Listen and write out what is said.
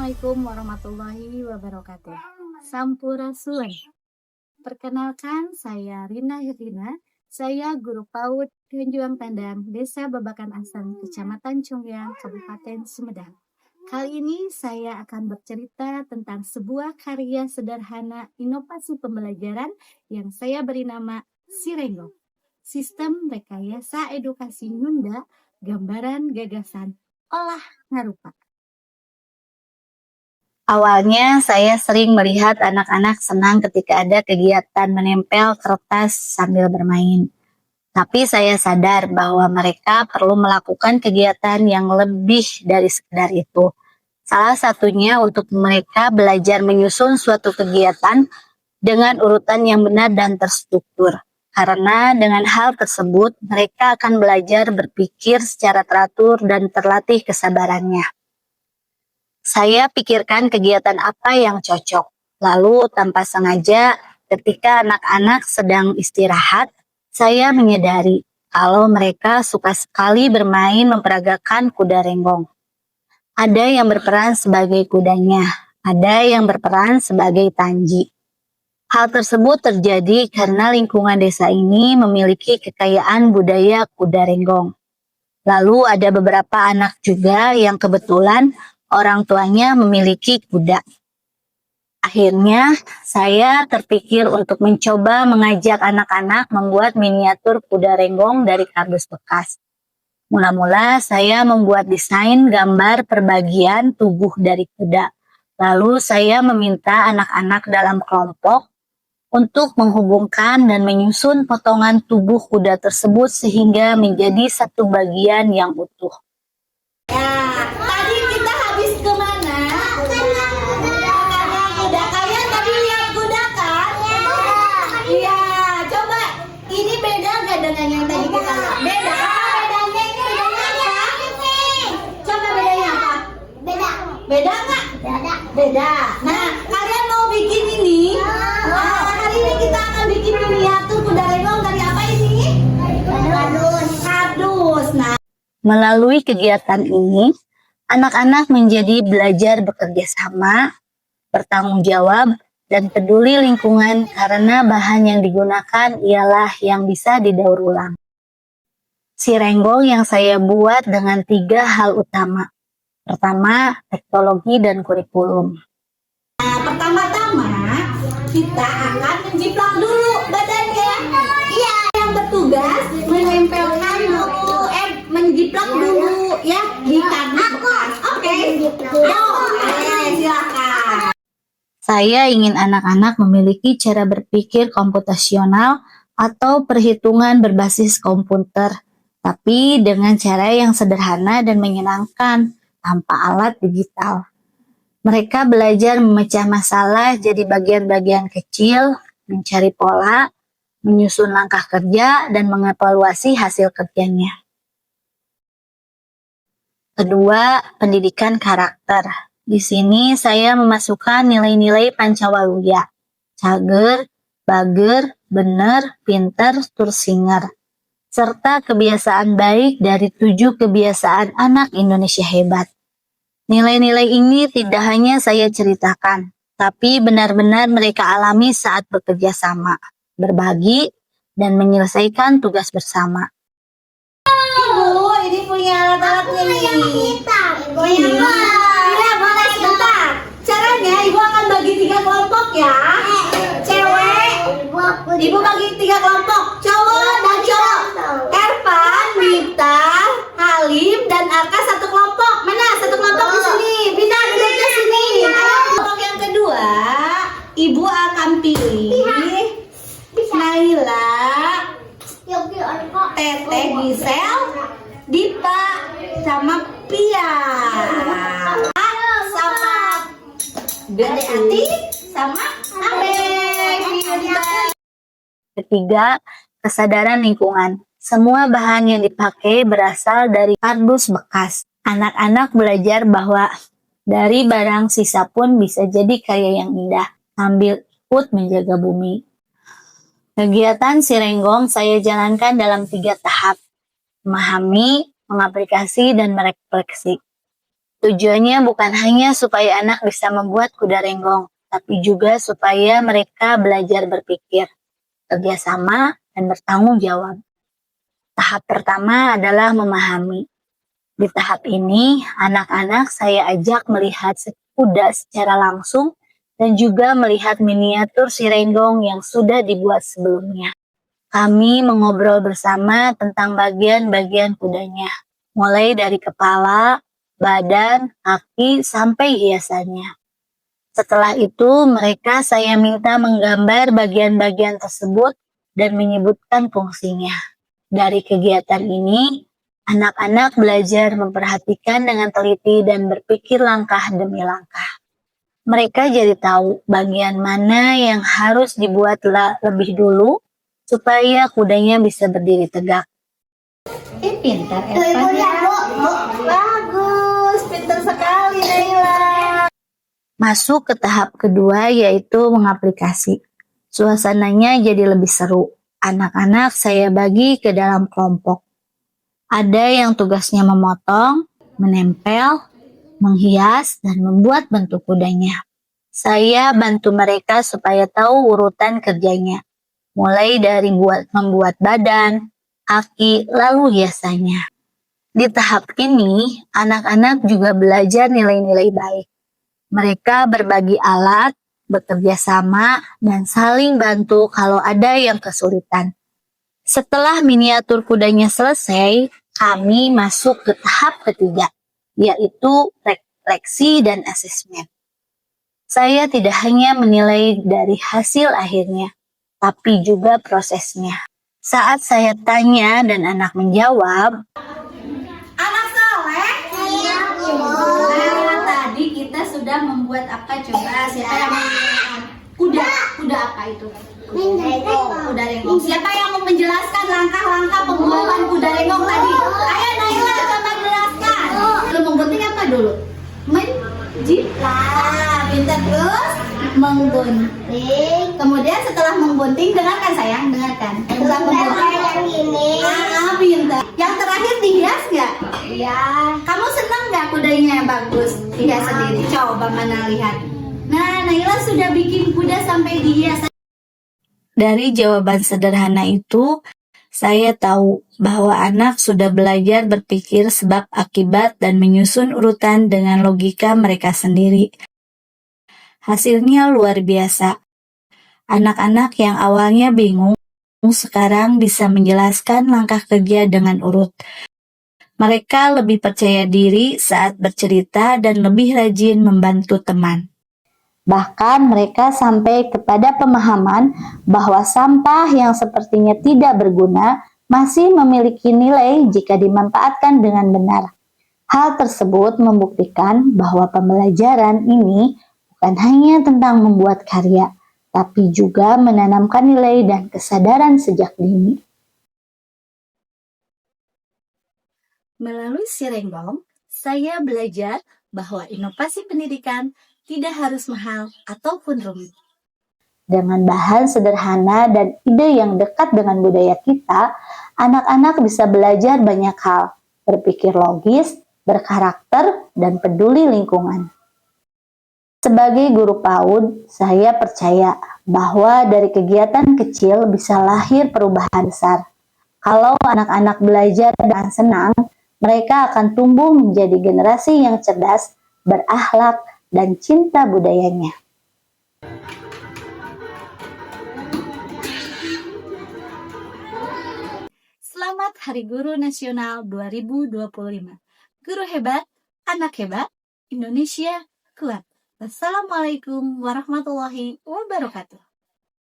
Assalamualaikum warahmatullahi wabarakatuh. Sampurasun. Perkenalkan, saya Rina Hirina. Saya guru PAUD Ganjuang Tandang, Desa Babakan Asem, Kecamatan Cunggiang, Kabupaten Sumedang. Kali ini saya akan bercerita tentang sebuah karya sederhana inovasi pembelajaran yang saya beri nama Sirenggong. Sistem rekayasa edukasi Nyunda, gambaran gagasan olah ngarupa. Awalnya saya sering melihat anak-anak senang ketika ada kegiatan menempel kertas sambil bermain. Tapi saya sadar bahwa mereka perlu melakukan kegiatan yang lebih dari sekedar itu. Salah satunya untuk mereka belajar menyusun suatu kegiatan dengan urutan yang benar dan terstruktur. Karena dengan hal tersebut mereka akan belajar berpikir secara teratur dan terlatih kesabarannya. Saya pikirkan kegiatan apa yang cocok. Lalu tanpa sengaja ketika anak-anak sedang istirahat, saya menyadari kalau mereka suka sekali bermain memperagakan kuda renggong. Ada yang berperan sebagai kudanya, ada yang berperan sebagai tanji. Hal tersebut terjadi karena lingkungan desa ini memiliki kekayaan budaya kuda renggong. Lalu ada beberapa anak juga yang kebetulan orang tuanya memiliki kuda. Akhirnya, saya terpikir untuk mencoba mengajak anak-anak membuat miniatur kuda renggong dari kardus bekas. Mula-mula saya membuat desain gambar perbagian tubuh dari kuda. Lalu saya meminta anak-anak dalam kelompok untuk menghubungkan dan menyusun potongan tubuh kuda tersebut sehingga menjadi satu bagian yang utuh. Ya, tadi kita habis kemana? Kuda kalian tadi lihat kuda kan? Iya, coba ini beda nggak dengan yang tadi kita lihat? Beda. Apa bedanya ini? Bedanya apa? Coba bedanya apa? Beda. Beda nggak? Beda. Nah, kalian mau bikin ini? Hari ini kita akan bikin miniatur kuda renggong dari apa ini? Kardus. Nah. Melalui kegiatan ini, anak-anak menjadi belajar bekerja sama, bertanggung jawab, dan peduli lingkungan karena bahan yang digunakan ialah yang bisa didaur ulang. Sirenggong yang saya buat dengan 3 hal utama. Pertama, teknologi dan kurikulum. Nah, pertama-tama kita akan menjiplak dulu badannya. Iya, yang bertugas menempelkan menjiplak dulu ya di kardus bekas. Oke. Silakan. Saya ingin anak-anak memiliki cara berpikir komputasional atau perhitungan berbasis komputer, tapi dengan cara yang sederhana dan menyenangkan tanpa alat digital. Mereka belajar memecah masalah jadi bagian-bagian kecil, mencari pola, menyusun langkah kerja, dan mengevaluasi hasil kerjanya. Kedua, pendidikan karakter. Di sini saya memasukkan nilai-nilai Pancawaluya, cager, bager, bener, pinter, tursinger, serta kebiasaan baik dari 7 kebiasaan anak Indonesia hebat. Nilai-nilai ini tidak hanya saya ceritakan, tapi benar-benar mereka alami saat bekerja sama, berbagi, dan menyelesaikan tugas bersama. Ibu, ini punya alat-alatnya nih. Ini. Iya, boleh sebentar. Caranya ibu akan bagi 3 kelompok ya. Cewek. Ibu bagi 3 kelompok. Cowok dan cowok. Ervan, Mita, Halim, dan Arka satu kelompok. Mana? Satu kelompok di sini. Pindah duduknya sini. Ayo, kelompok yang kedua, ibu akan pilih Naila, Tete, Gisel, Dipa, sama Pia, sama Gede Ati, sama Abe. Ketiga, kesadaran lingkungan. Semua bahan yang dipakai berasal dari kardus bekas. Anak-anak belajar bahwa dari barang sisa pun bisa jadi karya yang indah, sambil ikut menjaga bumi. Kegiatan Sirenggong saya jalankan dalam 3 tahap: memahami, mengaplikasi, dan merefleksi. Tujuannya bukan hanya supaya anak bisa membuat kuda renggong, tapi juga supaya mereka belajar berpikir, kerjasama, dan bertanggung jawab. Tahap pertama adalah memahami. Di tahap ini, anak-anak saya ajak melihat kuda secara langsung dan juga melihat miniatur si renggong yang sudah dibuat sebelumnya. Kami mengobrol bersama tentang bagian-bagian kudanya, mulai dari kepala, badan, kaki, sampai hiasannya. Setelah itu, saya minta menggambar bagian-bagian tersebut dan menyebutkan fungsinya. Dari kegiatan ini, anak-anak belajar memperhatikan dengan teliti dan berpikir langkah demi langkah. Mereka jadi tahu bagian mana yang harus dibuat lebih dulu supaya kudanya bisa berdiri tegak. Pintar Evan ya. Bagus, pintar sekali Naila. Masuk ke tahap kedua yaitu mengaplikasi. Suasananya jadi lebih seru. Anak-anak saya bagi ke dalam kelompok. Ada yang tugasnya memotong, menempel, menghias, dan membuat bentuk kudanya. Saya bantu mereka supaya tahu urutan kerjanya. Mulai dari membuat badan, kaki, lalu hiasannya. Di tahap ini, anak-anak juga belajar nilai-nilai baik. Mereka berbagi alat, bekerja sama, dan saling bantu kalau ada yang kesulitan. Setelah miniatur kudanya selesai, kami masuk ke tahap ketiga, yaitu refleksi dan asesmen. Saya tidak hanya menilai dari hasil akhirnya, tapi juga prosesnya. Saat saya tanya dan anak menjawab, Anak soleh? Iya, Bu. Nah, tadi kita sudah membuat apa coba? Siapa yang menjelaskan? Kuda apa itu? Kuda renggong. Siapa yang mau menjelaskan langkah-langkah pembuatan kuda renggong tadi? Ayo Naila, coba jelaskan. Dulu menggunting apa dulu? Pintar terus menggunting. Kemudian setelah menggunting, dengarkan sayang, dengarkan. Setelah menggunting yang ini. Pintar. Yang terakhir dihias nggak? Iya. Kamu senang nggak kudanya bagus dihias sendiri? Coba mana lihat. Nah, Naila sudah bikin kuda sampai dihias. dari jawaban sederhana itu, saya tahu bahwa anak sudah belajar berpikir sebab akibat dan menyusun urutan dengan logika mereka sendiri. Hasilnya luar biasa. Anak-anak yang awalnya bingung, sekarang bisa menjelaskan langkah kerja dengan urut. Mereka lebih percaya diri saat bercerita dan lebih rajin membantu teman. Bahkan mereka sampai kepada pemahaman bahwa sampah yang sepertinya tidak berguna masih memiliki nilai jika dimanfaatkan dengan benar. Hal tersebut membuktikan bahwa pembelajaran ini bukan hanya tentang membuat karya, tapi juga menanamkan nilai dan kesadaran sejak dini. Melalui si renggong, saya belajar bahwa inovasi pendidikan tidak harus mahal ataupun rumit. Dengan bahan sederhana dan ide yang dekat dengan budaya kita, anak-anak bisa belajar banyak hal, berpikir logis, berkarakter, dan peduli lingkungan. Sebagai guru PAUD, saya percaya bahwa dari kegiatan kecil bisa lahir perubahan besar. Kalau anak-anak belajar dengan senang, mereka akan tumbuh menjadi generasi yang cerdas, berakhlak, dan cinta budayanya. Selamat Hari Guru Nasional 2025. Guru hebat, anak hebat, Indonesia kuat. Wassalamualaikum warahmatullahi wabarakatuh.